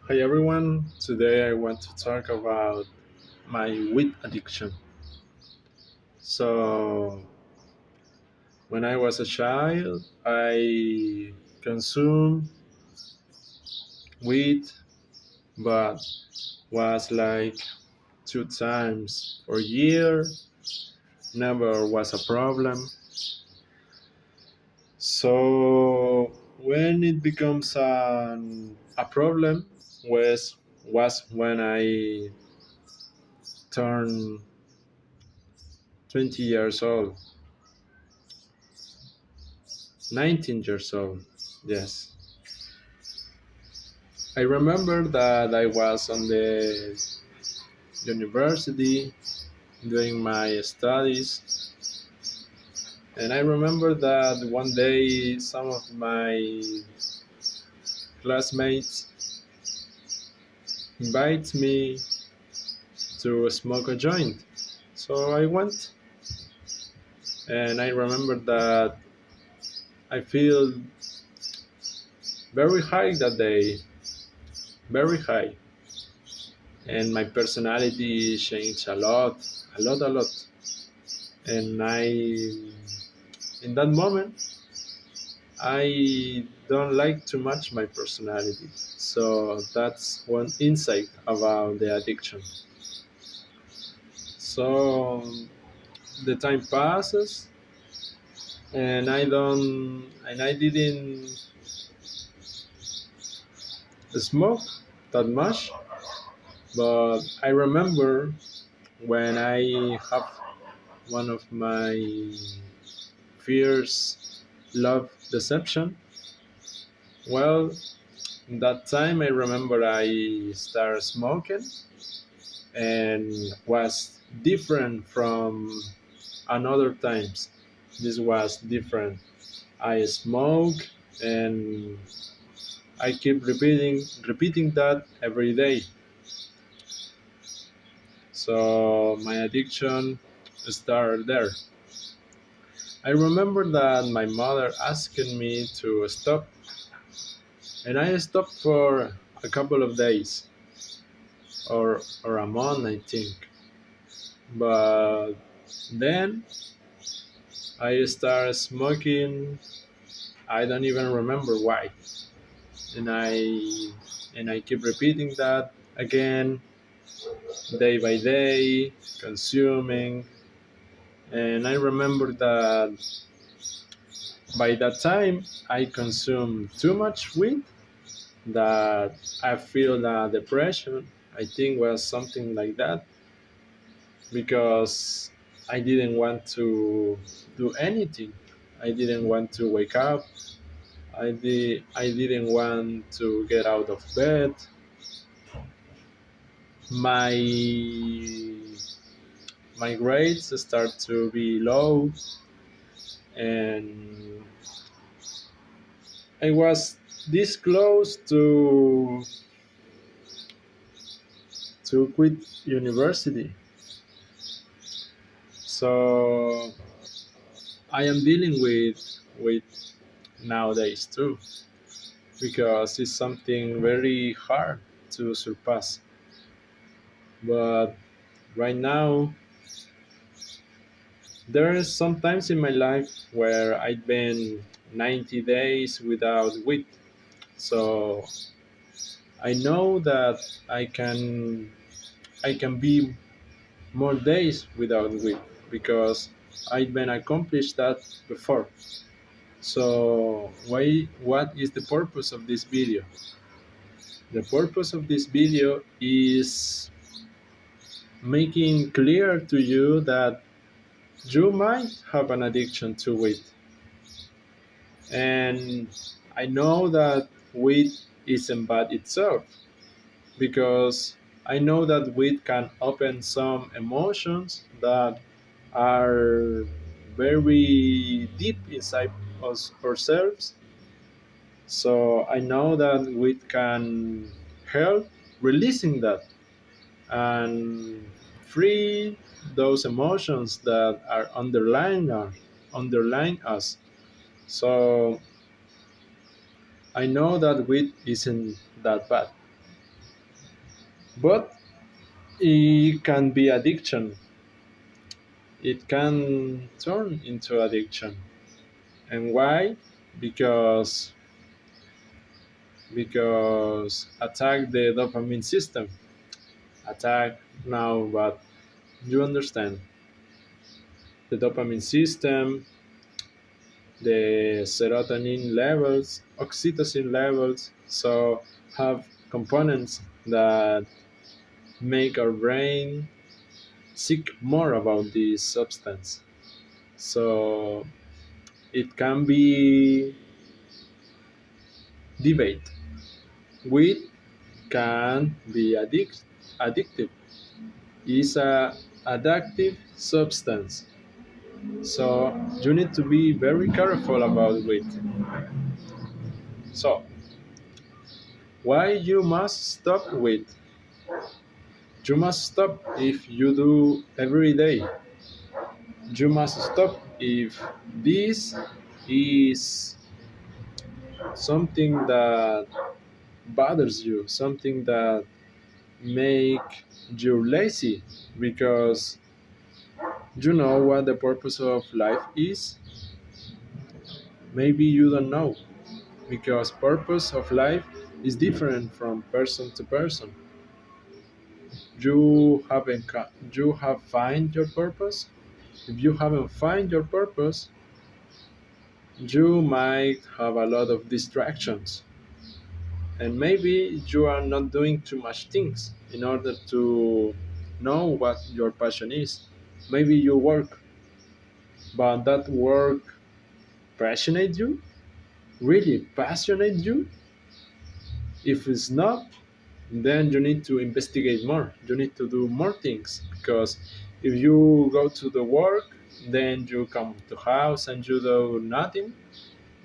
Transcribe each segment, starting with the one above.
Hi everyone, today I want to talk about my weed addiction. So, when I was a child, I consumed weed, but was like 2 times per year, never was a problem. So, when it becomes a problem was when I turned 20 years old, 19 years old. Yes. I remember that I was on the university doing my studies, and I remember that one day some of my classmates invited me to smoke a joint. So I went, and I remember that I feel very high that day, very high, and my personality changed a lot. And in that moment, I don't like too much my personality. So that's one insight about the addiction. So the time passes and I didn't smoke that much, but I remember when I have one of my fears love deception. Well, that time I remember I started smoking and was different from another times. This was different. I smoke and I keep repeating that every day. So my addiction started there. I remember that my mother asked me to stop, and I stopped for a couple of days or a month, I think. But then I started smoking. I don't even remember why, and I keep repeating that again, day by day, consuming. And I remember that by that time I consumed too much weed that I feel that depression. I think was something like that because I didn't want to do anything. I didn't want to wake up. I didn't want to get out of bed. My my grades start to be low, and I was this close to quit university. So I am dealing with nowadays too because it's something very hard to surpass. But right now there is some times in my life where I've been 90 days without weed. So I know that I can be more days without weed because I've been accomplished that before. So what is the purpose of this video? The purpose of this video is making clear to you that you might have an addiction to weed. And I know that weed isn't bad itself because I know that weed can open some emotions that are very deep inside us ourselves. So I know that weed can help releasing that and free those emotions that are underlying us. So I know that weed isn't that bad. but it can be addiction. It can turn into addiction. And why? Because attack the dopamine system. Attack now, but you understand the dopamine system, the serotonin levels, oxytocin levels, so have components that make our brain seek more about this substance. So it can be debate. Weed can be addictive. It's a addictive substance. So you need to be very careful about weed. So why you must stop weed? You must stop if you do every day. You must stop if this is something that bothers you, something that make you lazy, because you know what the purpose of life is. Maybe you don't know, because purpose of life is different from person to person. You have find your purpose. If you haven't find your purpose, you might have a lot of distractions, and maybe you are not doing too much things in order to know what your passion is. Maybe you work, but that work passionate you, really passionate you. If it's not, then you need to investigate more, you need to do more things, because if you go to the work, then you come to house and you do nothing,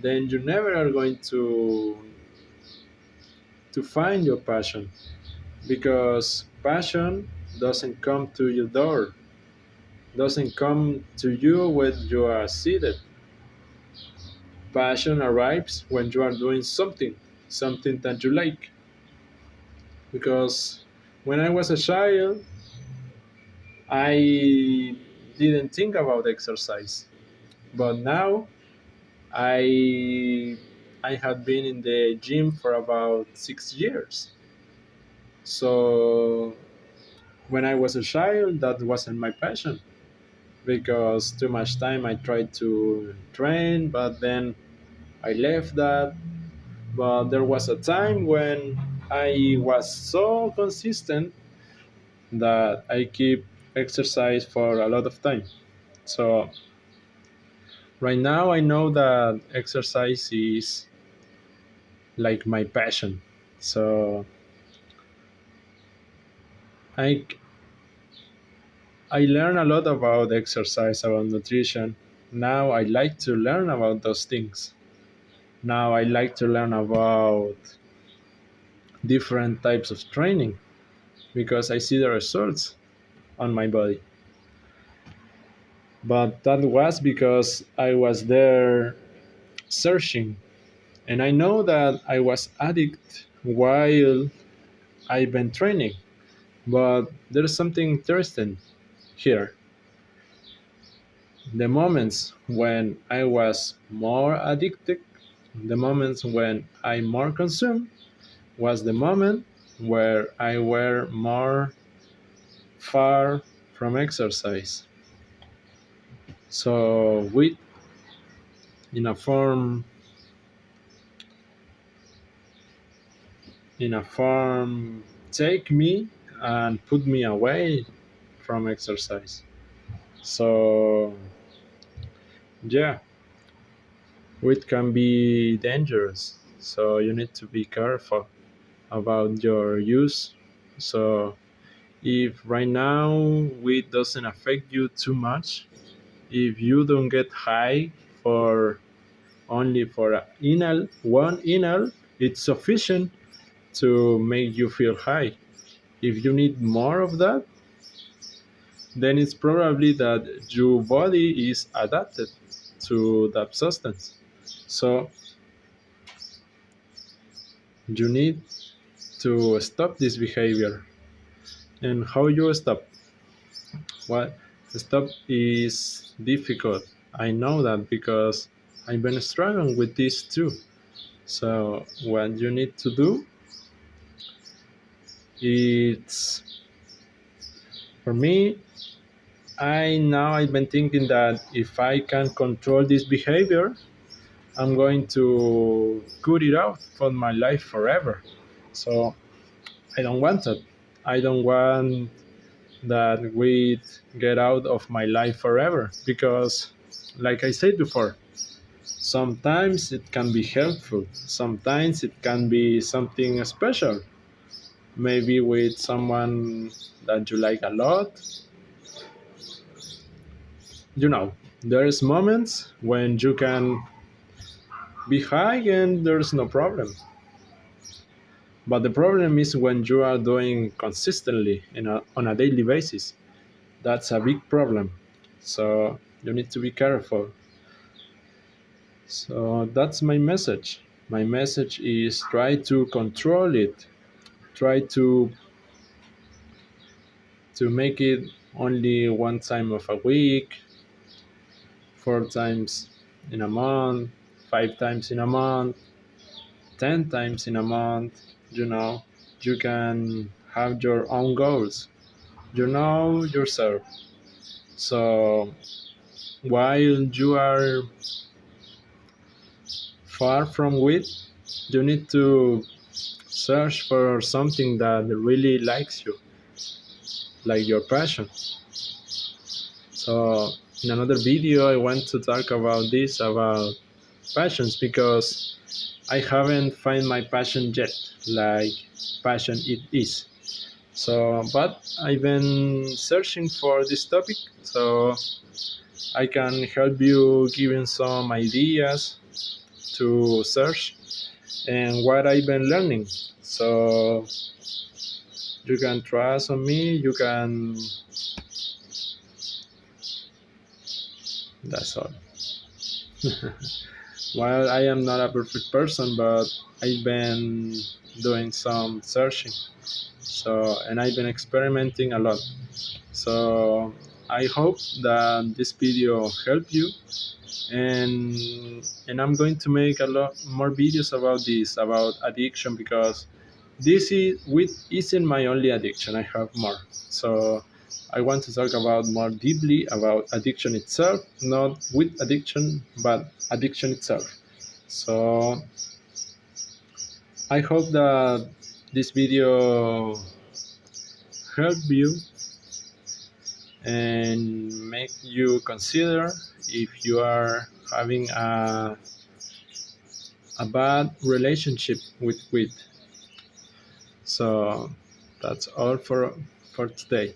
then you never are going to find your passion, because passion doesn't come to your door, doesn't come to you when you are seated. Passion arrives when you are doing something that you like. Because when I was a child, I didn't think about exercise, but now I I had been in the gym for about 6 years. So when I was a child, that wasn't my passion, because too much time I tried to train, but then I left that. But there was a time when I was so consistent that I keep exercise for a lot of time. So right now I know that exercise is like my passion. So I I learn a lot about exercise, about nutrition. Now I like to learn about those things. Now I like to learn about different types of training, because I see the results on my body. But that was because I was there searching, and I know that I was addict while I've been training. But there's something interesting here. The moments when I was more addicted, the moments when I more consumed, was the moment where I were more far from exercise. So we, in a form, take me and put me away from exercise. So yeah, it can be dangerous. So you need to be careful about your use. So if right now weed doesn't affect you too much, if you don't get high for only for one inhale, it's sufficient to make you feel high. If you need more of that, then it's probably that your body is adapted to that substance. So you need to stop this behavior. And how you stop? Well, stop is difficult. I know that because I've been struggling with this too. So what you need to do is, for me, I've been thinking that if I can control this behavior, I'm going to cut it out from my life forever. So I don't want it. I don't want that weed get out of my life forever because, like I said before, sometimes it can be helpful. Sometimes it can be something special. Maybe with someone that you like a lot. You know, there's moments when you can be high and there's no problem. But the problem is when you are doing consistently on a daily basis. That's a big problem. So you need to be careful. So that's my message. My message is try to control it. Try to make it only one time of a week, 4 times in a month, 5 times in a month, 10 times in a month. You know, you can have your own goals. You know yourself. So while you are far from it, you need to search for something that really likes you, like your passion. So in another video, I want to talk about this, about passions, because I haven't find my passion yet, like passion it is. So, but I've been searching for this topic, so I can help you giving some ideas to search and what I've been learning. So you can trust on me. You can. That's all. Well, I am not a perfect person, but I've been doing some searching. So, and I've been experimenting a lot. So, I hope that this video helped you, and I'm going to make a lot more videos about this, about addiction, because this is with isn't my only addiction. I have more. So I want to talk about more deeply about addiction itself, not with addiction, but addiction itself. So I hope that this video helped you and make you consider if you are having a bad relationship with weed. So that's all for today.